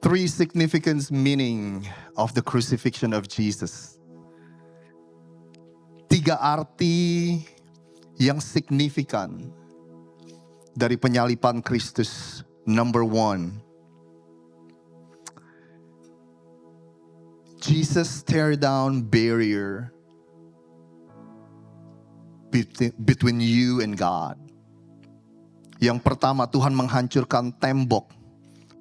Three significant meaning of the crucifixion of Jesus. 3 arti yang signifikan dari penyaliban Kristus. Number 1, Jesus tear down barrier between you and God. Yang pertama, Tuhan menghancurkan tembok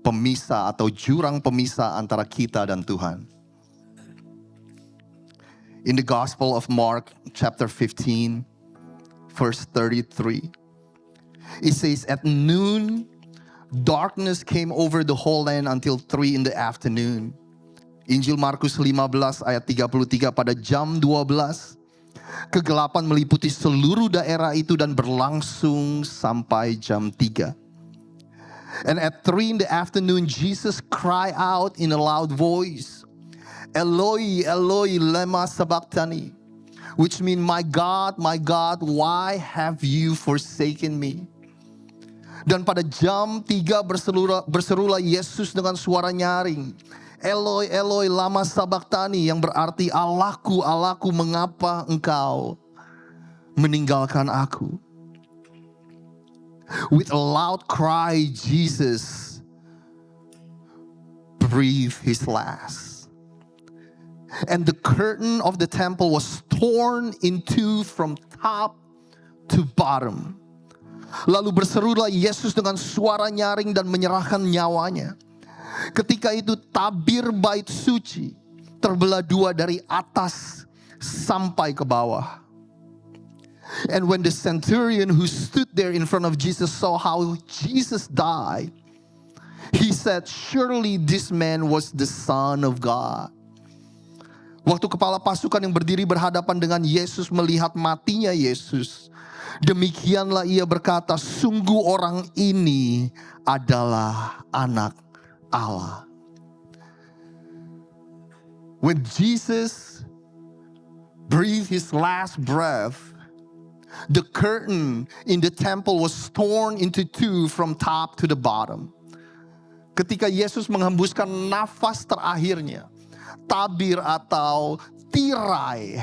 pemisah atau jurang pemisah antara kita dan Tuhan. In the Gospel of Mark chapter 15 verse 33, it says, at noon darkness came over the whole land until 3 in the afternoon. Injil Markus 15 ayat 33, pada jam 12 kegelapan meliputi seluruh daerah itu dan berlangsung sampai jam 3. And at 3 in the afternoon, Jesus cried out in a loud voice, Eloi, Eloi, lema sabachthani, which means, my God, why have you forsaken me? Dan pada jam 3 berserulah Yesus dengan suara nyaring, Eloi, Eloi, lama sabachthani, yang berarti, Allahku, Allahku, mengapa engkau meninggalkan aku? With a loud cry, Jesus breathed his last. And the curtain of the temple was torn in two from top to bottom. Lalu berserulah Yesus dengan suara nyaring dan menyerahkan nyawanya. Ketika itu tabir bait suci terbelah 2 dari atas sampai ke bawah. And when the centurion who stood there in front of Jesus saw how Jesus died, he said, surely this man was the Son of God. Waktu kepala pasukan yang berdiri berhadapan dengan Yesus melihat matinya Yesus, demikianlah ia berkata, sungguh orang ini adalah anak Allah. When Jesus breathed his last breath, the curtain in the temple was torn into 2 from top to the bottom. Ketika Yesus menghembuskan nafas terakhirnya, tabir atau tirai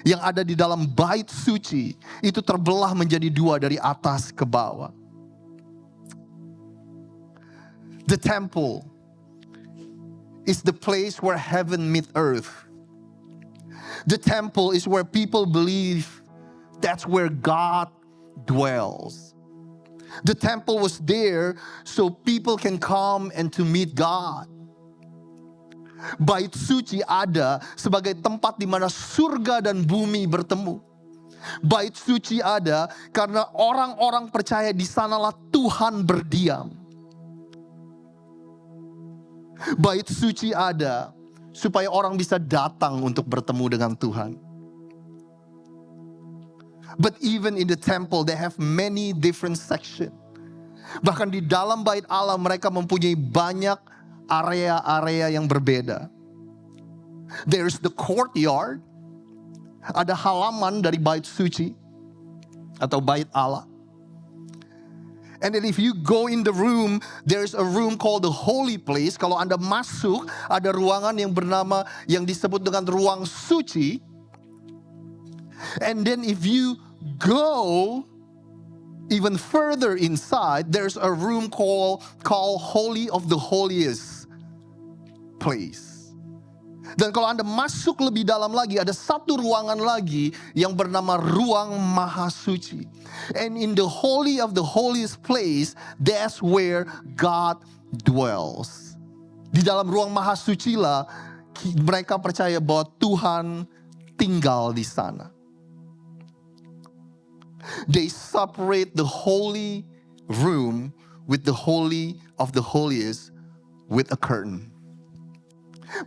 yang ada di dalam bait suci itu terbelah menjadi 2 dari atas ke bawah. The temple is the place where heaven meets earth. The temple is where people believe that's where God dwells. The temple was there so people can come and to meet God. Bait suci ada sebagai tempat di mana surga dan bumi bertemu. Bait suci ada karena orang-orang percaya di sanalah Tuhan berdiam. Bait suci ada supaya orang bisa datang untuk bertemu dengan Tuhan. But even in the temple, they have many different sections. Bahkan di dalam bait Allah mereka mempunyai banyak area-area yang berbeda. There's the courtyard. Ada halaman dari bait suci atau bait Allah. And then if you go in the room, there's a room called the holy place. Kalau Anda masuk, ada ruangan yang disebut dengan ruang suci. And then if you go even further inside, there's a room called Holy of the Holiest place. Dan kalau Anda masuk lebih dalam lagi, ada satu ruangan lagi yang bernama ruang maha suci. And in the Holy of the Holiest place, that's where God dwells. Di dalam ruang maha suci lah mereka percaya bahwa Tuhan tinggal di sana. They separate the holy room with the holy of the holiest with a curtain.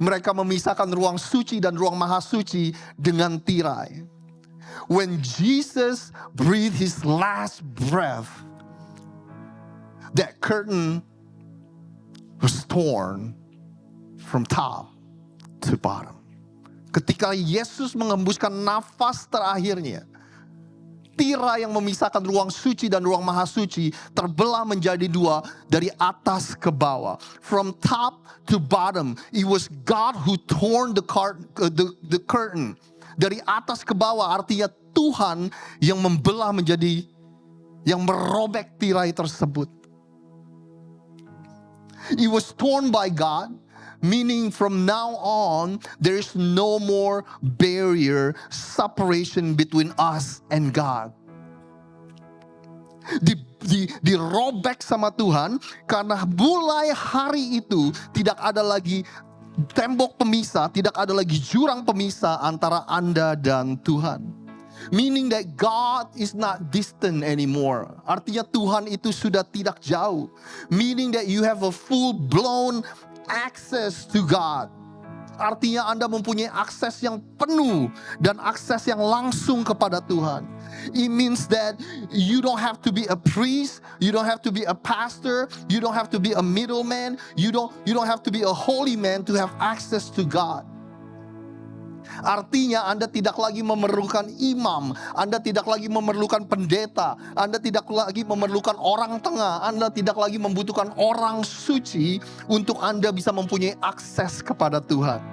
Mereka memisahkan ruang suci dan ruang maha suci dengan tirai. When Jesus breathed his last breath, that curtain was torn from top to bottom. Ketika Yesus mengembuskan nafas terakhirnya, tirai yang memisahkan ruang suci dan ruang maha suci terbelah menjadi dua dari atas ke bawah. From top to bottom, it was God who torn the curtain. Dari atas ke bawah artinya Tuhan yang membelah menjadi, yang merobek tirai tersebut. It was torn by God, meaning from now on, there is no more barrier, separation between us and God. Dirobek sama Tuhan, karena mulai hari itu tidak ada lagi tembok pemisah, tidak ada lagi jurang pemisah antara Anda dan Tuhan. Meaning that God is not distant anymore. Artinya Tuhan itu sudah tidak jauh. Meaning that you have a full-blown access to God. Artinya Anda mempunyai akses yang penuh dan akses yang langsung kepada Tuhan. It means that you don't have to be a priest, you don't have to be a pastor, you don't have to be a middleman, you don't have to be a holy man to have access to God. Artinya Anda tidak lagi memerlukan imam, Anda tidak lagi memerlukan pendeta, Anda tidak lagi memerlukan orang tengah, Anda tidak lagi membutuhkan orang suci untuk Anda bisa mempunyai akses kepada Tuhan.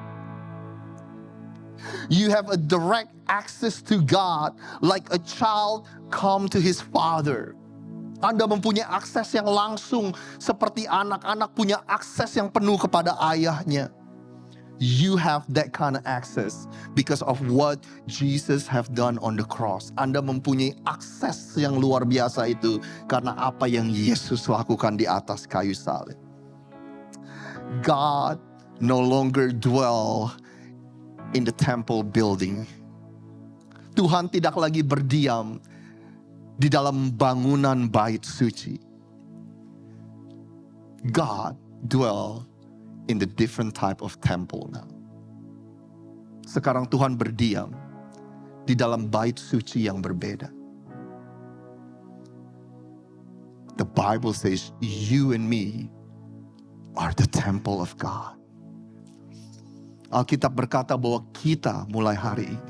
You have a direct access to God like a child come to his father. Anda mempunyai akses yang langsung seperti anak-anak punya akses yang penuh kepada ayahnya. You have that kind of access because of what Jesus have done on the cross. Anda mempunyai akses yang luar biasa itu karena apa yang Yesus lakukan di atas kayu salib. God no longer dwell in the temple building. Tuhan tidak lagi berdiam di dalam bangunan bait suci. God dwell in the different type of temple now. Sekarang Tuhan berdiam di dalam bait suci yang berbeda. The Bible says you and me are the temple of God. Alkitab berkata bahwa kita mulai hari ini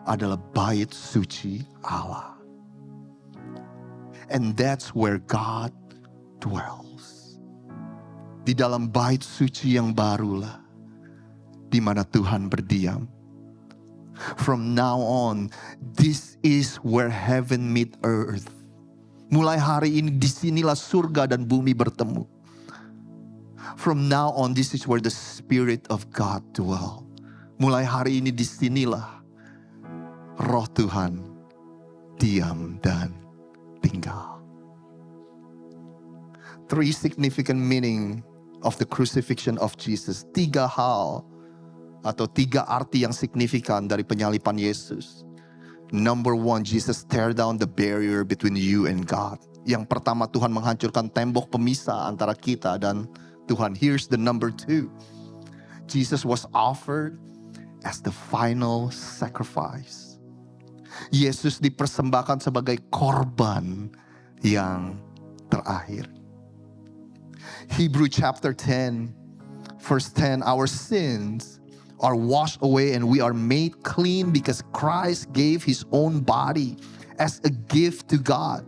adalah bait suci Allah. And that's where God dwells. Di dalam bait suci yang barulah di mana Tuhan berdiam. From now on, this is where heaven meet earth. Mulai hari ini disinilah surga dan bumi bertemu. From now on, this is where the Spirit of God dwell. Mulai hari ini disinilah Roh Tuhan diam dan tinggal. Three significant meaning of the crucifixion of Jesus. Tiga hal atau tiga arti yang signifikan dari penyalipan Yesus. Number one, Jesus tear down the barrier between you and God. Yang pertama, Tuhan menghancurkan tembok pemisah antara kita dan Tuhan. Here's the number two. Jesus was offered as the final sacrifice. Yesus dipersembahkan sebagai korban yang terakhir. Hebrew chapter 10, verse 10, our sins are washed away and we are made clean because Christ gave his own body as a gift to God.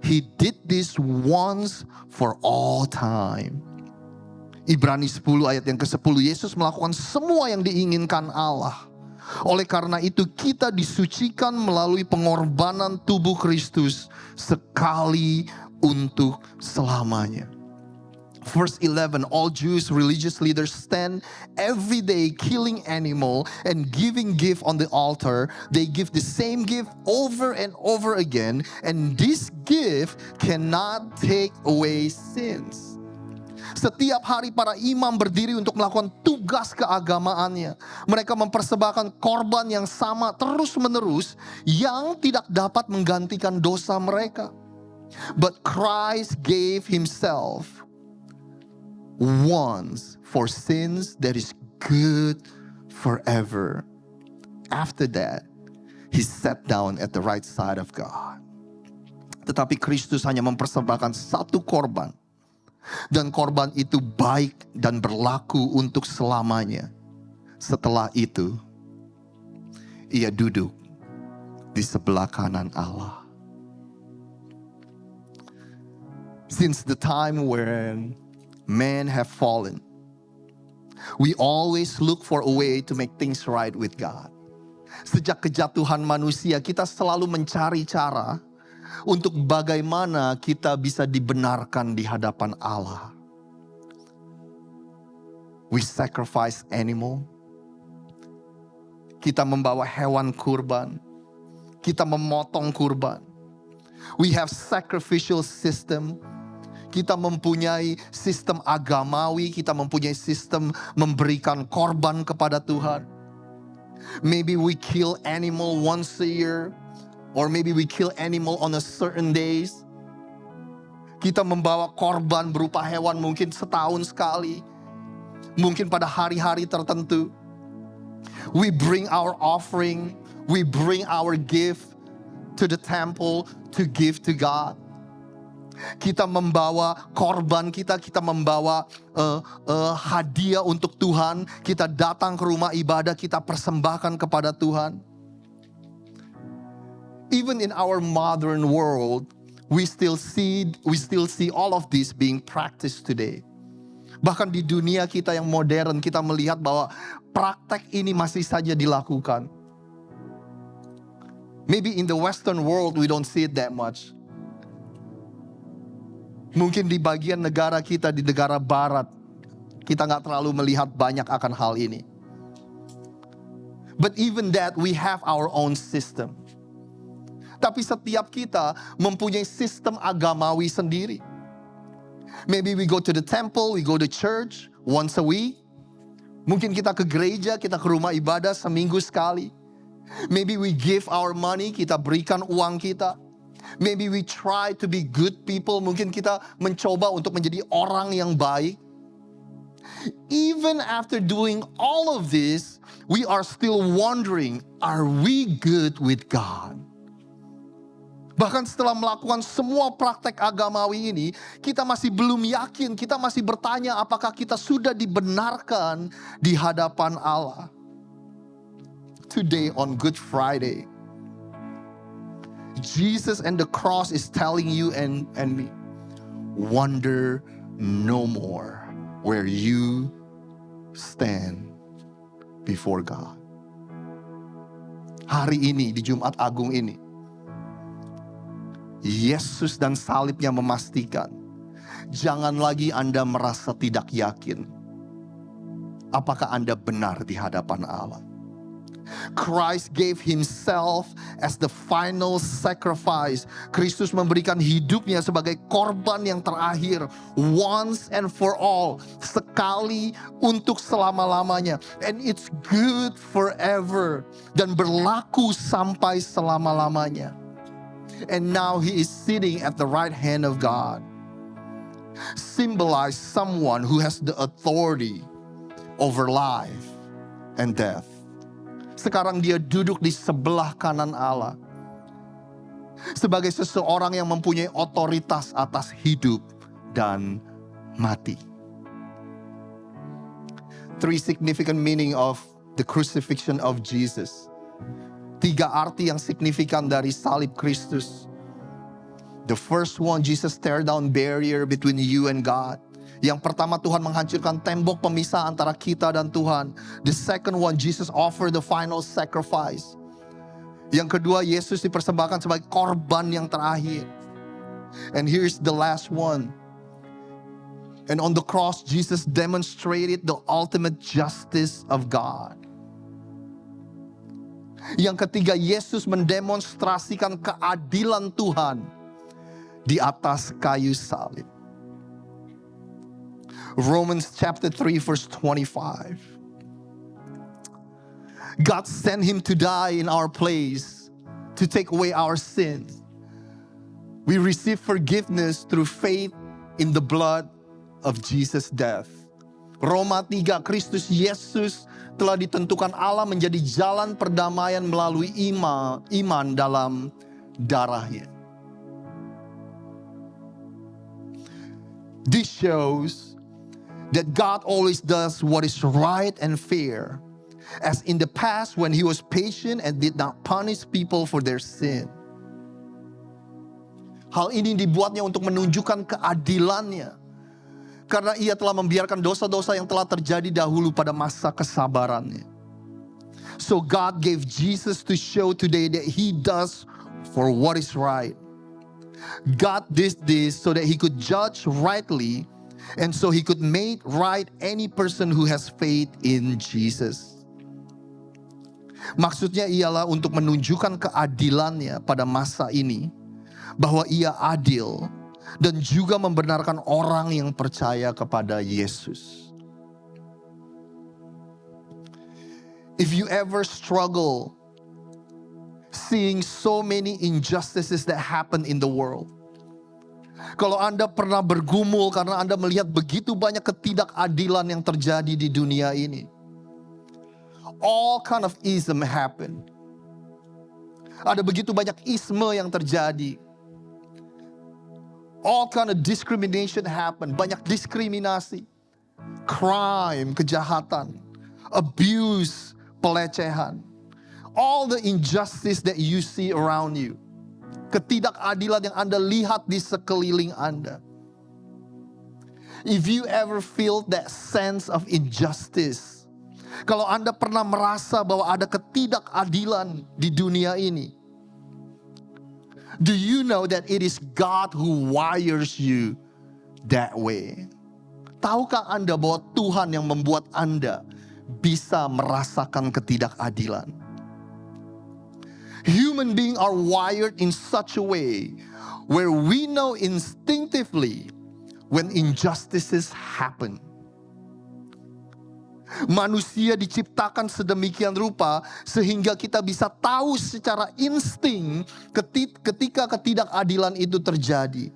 He did this once for all time. Ibrani 10 ayat yang ke-10, Yesus melakukan semua yang diinginkan Allah. Oleh karena itu kita disucikan melalui pengorbanan tubuh Kristus sekali untuk selamanya. Verse 11, all Jewish religious leaders stand every day killing animal and giving gift on the altar. They give the same gift over and over again, and this gift cannot take away sins. Setiap hari para imam berdiri untuk melakukan tugas keagamaannya. Mereka mempersembahkan korban yang sama terus-menerus yang tidak dapat menggantikan dosa mereka. But Christ gave himself once for sins that is good forever. After that, he sat down at the right side of God. Tetapi Kristus hanya mempersembahkan satu korban. Dan korban itu baik dan berlaku untuk selamanya. Setelah itu, ia duduk di sebelah kanan Allah. Since the time when men have fallen, we always look for a way to make things right with God. Sejak kejatuhan manusia, kita selalu mencari cara untuk bagaimana kita bisa dibenarkan di hadapan Allah. We sacrifice animal. Kita membawa hewan kurban. Kita memotong kurban. We have sacrificial system. Kita mempunyai sistem agamawi, kita mempunyai sistem memberikan korban kepada Tuhan. Maybe we kill animal once a year, or maybe we kill animal on a certain days. Kita membawa korban berupa hewan mungkin setahun sekali, mungkin pada hari-hari tertentu. We bring our offering, we bring our gift to the temple to give to God. Kita membawa korban kita membawa hadiah untuk Tuhan. Kita datang ke rumah ibadah, kita persembahkan kepada Tuhan. Even in our modern world, we still see all of this being practiced today. Bahkan di dunia kita yang modern, kita melihat bahwa praktek ini masih saja dilakukan. Maybe in the Western world we don't see it that much. Mungkin di bagian negara kita, di negara barat, kita gak terlalu melihat banyak akan hal ini. But even that, we have our own system. Tapi setiap kita mempunyai sistem agamawi sendiri. Maybe we go to the temple, we go to church once a week. Mungkin kita ke gereja, kita ke rumah ibadah seminggu sekali. Maybe we give our money, kita berikan uang kita. Maybe we try to be good people. Mungkin kita mencoba untuk menjadi orang yang baik. Even after doing all of this, we are still wondering, are we good with God? Bahkan setelah melakukan semua praktek agamawi ini, kita masih belum yakin, kita masih bertanya apakah kita sudah dibenarkan di hadapan Allah. Today on Good Friday, Jesus and the cross is telling you and me, wonder no more where you stand before God. Hari ini, di Jumat Agung ini, Yesus dan salibnya memastikan, jangan lagi Anda merasa tidak yakin apakah Anda benar di hadapan Allah. Christ gave himself as the final sacrifice. Kristus memberikan hidupnya sebagai korban yang terakhir, once and for all, sekali untuk selama-lamanya. And it's good forever, dan berlaku sampai selama-lamanya. And now he is sitting at the right hand of God. Symbolize someone who has the authority over life and death. Sekarang dia duduk di sebelah kanan Allah sebagai seseorang yang mempunyai otoritas atas hidup dan mati. Three significant meaning of the crucifixion of Jesus. 3 arti yang signifikan dari salib Kristus. The first one, Jesus tear down barrier between you and God. Yang pertama, Tuhan menghancurkan tembok pemisah antara kita dan Tuhan. The second one, Jesus offered the final sacrifice. Yang kedua, Yesus dipersembahkan sebagai korban yang terakhir. And here's the last one. And on the cross, Jesus demonstrated the ultimate justice of God. Yang ketiga, Yesus mendemonstrasikan keadilan Tuhan di atas kayu salib. Romans chapter 3 verse 25. God sent him to die in our place to take away our sins. We receive forgiveness through faith in the blood of Jesus' death. Roma 3, Kristus Yesus telah ditentukan Allah menjadi jalan perdamaian melalui iman dalam darahnya. This shows that God always does what is right and fair. as in the past when he was patient and did not punish people for their sin. Hal ini dibuatnya untuk menunjukkan keadilannya, karena ia telah membiarkan dosa-dosa yang telah terjadi dahulu pada masa kesabarannya. So God gave Jesus to show today that he does for what is right. God did this so that he could judge rightly, and so he could make right any person who has faith in Jesus. Maksudnya ialah untuk menunjukkan keadilannya pada masa ini, bahwa ia adil dan juga membenarkan orang yang percaya kepada Yesus. If you ever struggle seeing so many injustices that happen in the world, kalau Anda pernah bergumul karena Anda melihat begitu banyak ketidakadilan yang terjadi di dunia ini, all kind of ism happen. Ada begitu banyak isme yang terjadi. All kind of discrimination happen. Banyak diskriminasi, crime, kejahatan, abuse, pelecehan. All the injustice that you see around you. Ketidakadilan yang Anda lihat di sekeliling Anda. If you ever feel that sense of injustice, kalau Anda pernah merasa bahwa ada ketidakadilan di dunia ini, do you know that it is God who wires you that way? Tahukah Anda bahwa Tuhan yang membuat Anda bisa merasakan ketidakadilan? Human beings are wired in such a way where we know instinctively when injustices happen. Manusia diciptakan sedemikian rupa sehingga kita bisa tahu secara insting ketika ketidakadilan itu terjadi.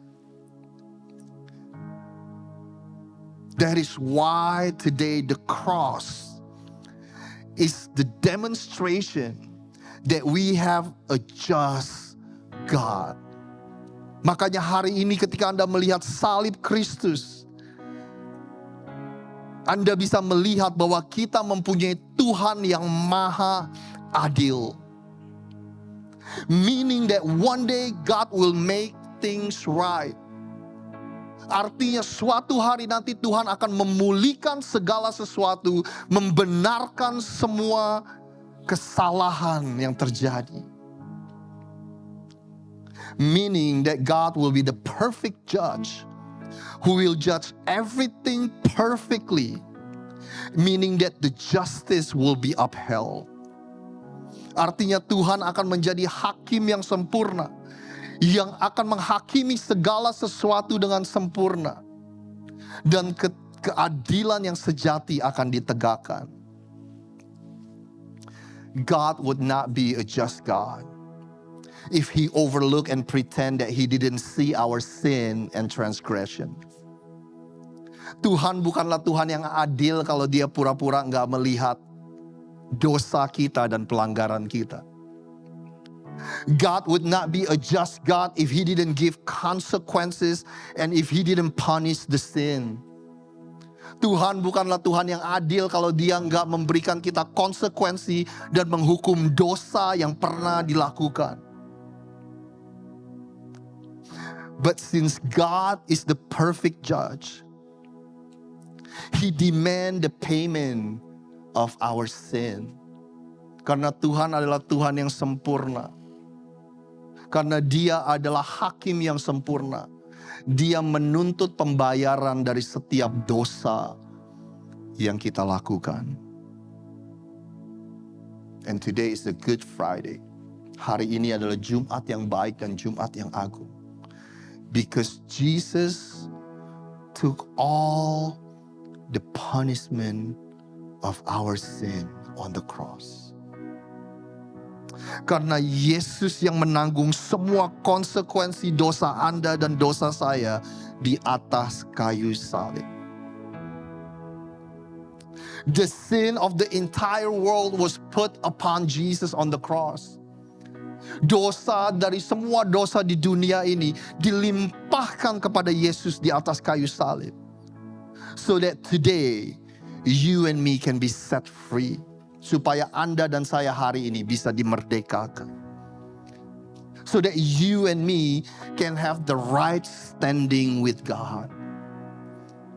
That is why today the cross is the demonstration that we have a just God. Makanya hari ini ketika Anda melihat salib Kristus, Anda bisa melihat bahwa kita mempunyai Tuhan yang maha adil. Meaning that one day God will make things right. Artinya suatu hari nanti Tuhan akan memulihkan segala sesuatu, membenarkan semua kesalahan yang terjadi. Meaning that God will be the perfect judge who will judge everything perfectly, meaning that the justice will be upheld. Artinya Tuhan akan menjadi hakim yang sempurna, yang akan menghakimi segala sesuatu dengan sempurna, dan keadilan yang sejati akan ditegakkan. God would not be a just God if he overlook and pretend that he didn't see our sin and transgression. Tuhan bukanlah Tuhan yang adil kalau dia pura-pura nggak melihat dosa kita dan pelanggaran kita. God would not be a just God if he didn't give consequences and if he didn't punish the sin. Tuhan bukanlah Tuhan yang adil kalau dia nggak memberikan kita konsekuensi dan menghukum dosa yang pernah dilakukan. But since God is the perfect judge, he demand the payment of our sin. Karena Tuhan adalah Tuhan yang sempurna. Karena dia adalah hakim yang sempurna. Dia menuntut pembayaran dari setiap dosa yang kita lakukan. And today is the Good Friday. Hari ini adalah Jumat yang baik dan Jumat yang agung. Because Jesus took all the punishment of our sin on the cross. Karena Yesus yang menanggung semua konsekuensi dosa Anda dan dosa saya di atas kayu salib. The sin of the entire world was put upon Jesus on the cross. Dosa dari semua dosa di dunia ini dilimpahkan kepada Yesus di atas kayu salib. So that today you and me can be set free. supaya Anda dan saya hari ini bisa dimerdekakan. So that you and me can have the right standing with God.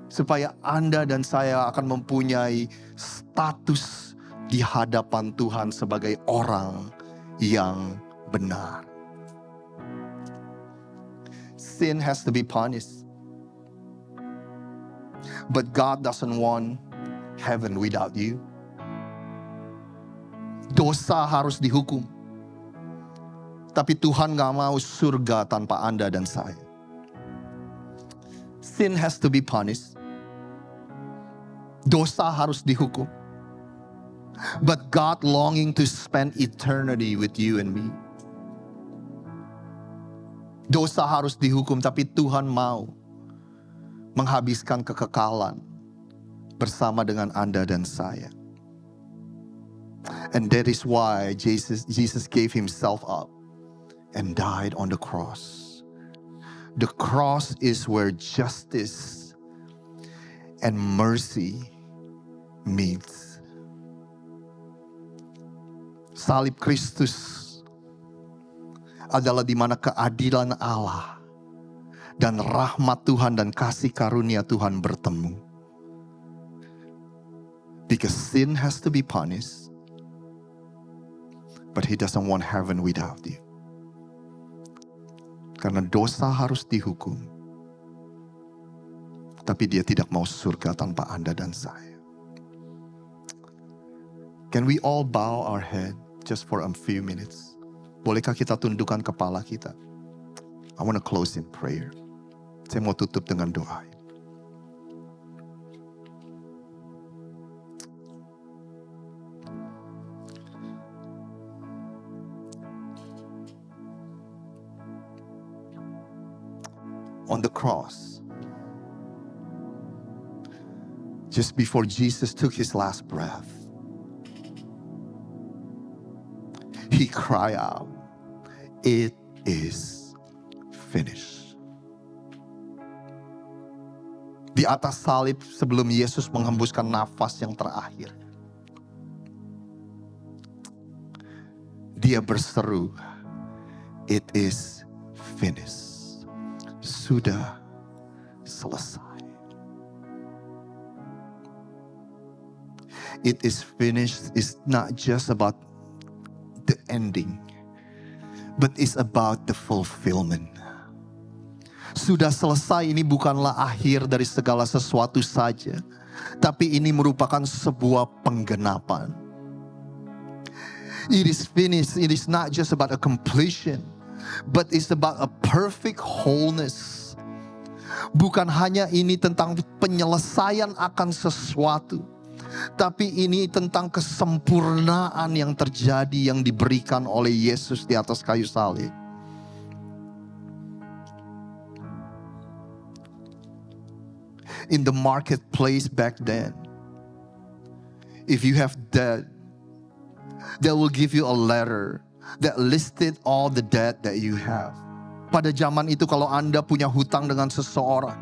Supaya Anda dan saya akan mempunyai status di hadapan Tuhan sebagai orang yang benar. Sin has to be punished. But God doesn't want heaven without you. Dosa harus dihukum. Tapi Tuhan gak mau surga tanpa Anda dan saya. Sin has to be punished. Dosa harus dihukum. But God longing to spend eternity with you and me. Dosa harus dihukum, tapi Tuhan mau menghabiskan kekekalan bersama dengan Anda dan saya. And that is why Jesus gave himself up and died on the cross. The cross is where justice and mercy meets. Salib Kristus adalah di mana keadilan Allah dan rahmat Tuhan dan kasih karunia Tuhan bertemu. Because sin has to be punished, but he doesn't want heaven without you. Karena dosa harus dihukum, tapi dia tidak mau surga tanpa Anda dan saya. Can we all bow our head just for a few minutes? Bolehkah kita tundukkan kepala kita? I want to close in prayer. Saya mau tutup dengan doa. On the cross, just before Jesus took his last breath, he cried out, "It is finished." Di atas salib sebelum Yesus menghembuskan nafas yang terakhir, dia berseru, "It is finished." Sudah selesai. It is finished is not just about the ending, but it's about the fulfillment. Sudah selesai ini bukanlah akhir dari segala sesuatu saja, tapi ini merupakan sebuah penggenapan. It is finished, it is not just about a completion, but it's about a perfect wholeness. Bukan hanya ini tentang penyelesaian akan sesuatu, tapi ini tentang kesempurnaan yang terjadi yang diberikan oleh Yesus di atas kayu salib. In the marketplace back then, if you have debt, they will give you a letter that listed all the debt that you have. Pada zaman itu kalau Anda punya hutang dengan seseorang,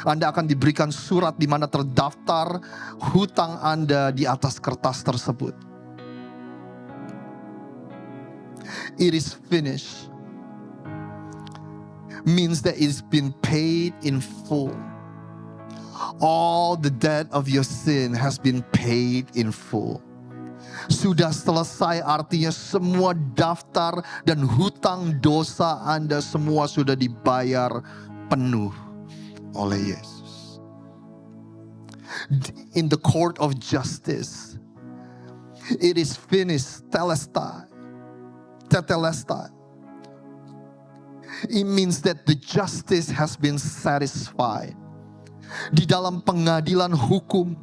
Anda akan diberikan surat di mana terdaftar hutang Anda di atas kertas tersebut. It is finished means that it's been paid in full. All the debt of your sin has been paid in full. Sudah selesai artinya semua daftar dan hutang dosa Anda semua sudah dibayar penuh oleh Yesus. In the court of justice, it is finished, tetelestai. It means that the justice has been satisfied. Di dalam pengadilan hukum,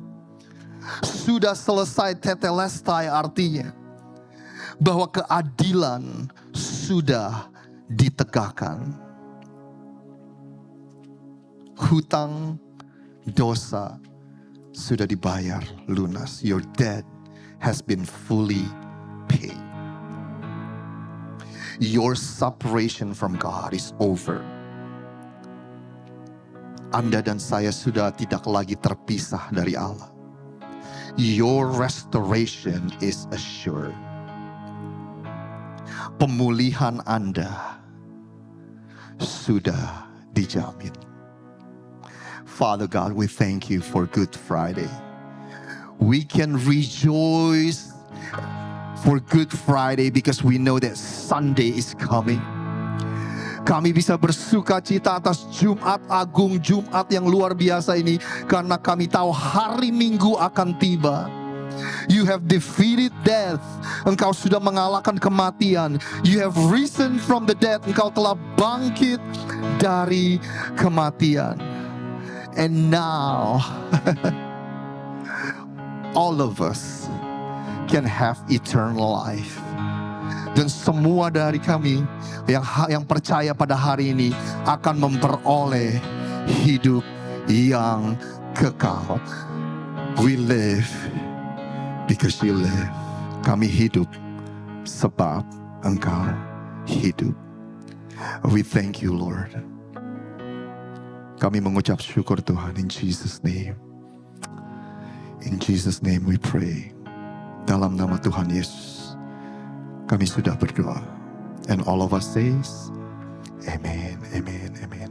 sudah selesai, tetelestai artinya bahwa keadilan sudah ditegakkan. Hutang dosa sudah dibayar lunas. Your debt has been fully paid. Your separation from God is over. Anda dan saya sudah tidak lagi terpisah dari Allah. your restoration is assured. Pemulihan Anda sudah dijamin. Father God, we thank you for Good Friday. We can rejoice for Good Friday because we know that Sunday is coming. Kami bisa bersuka cita atas Jumat Agung, Jumat yang luar biasa ini, karena kami tahu hari Minggu akan tiba. You have defeated death. Engkau sudah mengalahkan kematian. You have risen from the dead. Engkau telah bangkit dari kematian. And now all of us can have eternal life. Dan semua dari kami yang percaya pada hari ini akan memperoleh hidup yang kekal. We live because you live. Kami hidup sebab Engkau hidup. We thank you, Lord. Kami mengucap syukur Tuhan, in Jesus name. In Jesus name we pray. Dalam nama Tuhan Yesus kami sudah berdoa. And all of us says, Amen, Amen, Amen.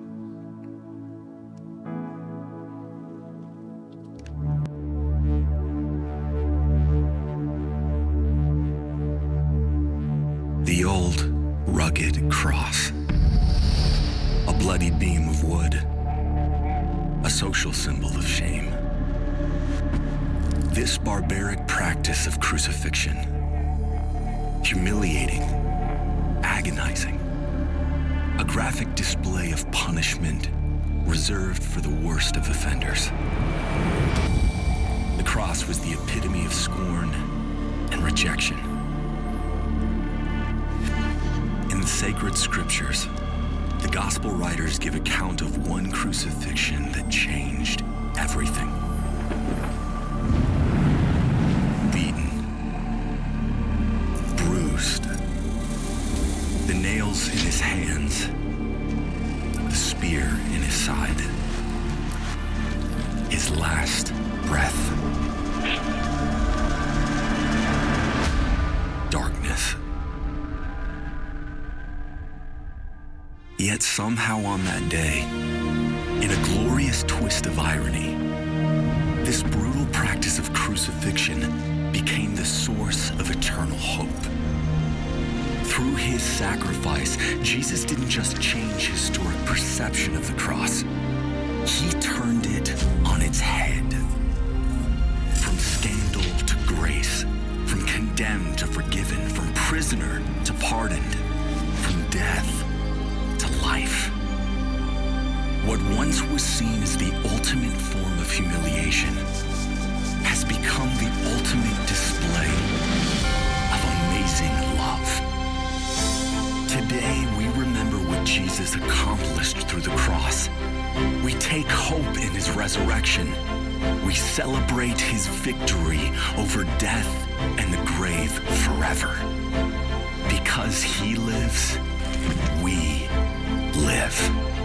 The old, rugged cross. A bloody beam of wood. A social symbol of shame. This barbaric practice of crucifixion, humiliating, agonizing, a graphic display of punishment reserved for the worst of offenders. The cross was the epitome of scorn and rejection. In the sacred scriptures, the gospel writers give account of one crucifixion that changed everything. The nails in his hands, the spear in his side, his last breath. Darkness. Yet somehow on that day, in a glorious twist of irony, this brutal practice of crucifixion became the source of eternal hope. Through his sacrifice, Jesus didn't just change historic perception of the cross. He turned it on its head. From scandal to grace, from condemned to forgiven, from prisoner to pardoned, from death to life. What once was seen as the ultimate form of humiliation has become the ultimate display of amazing love. Today, we remember what Jesus accomplished through the cross. We take hope in his resurrection. We celebrate his victory over death and the grave forever. Because he lives, we live.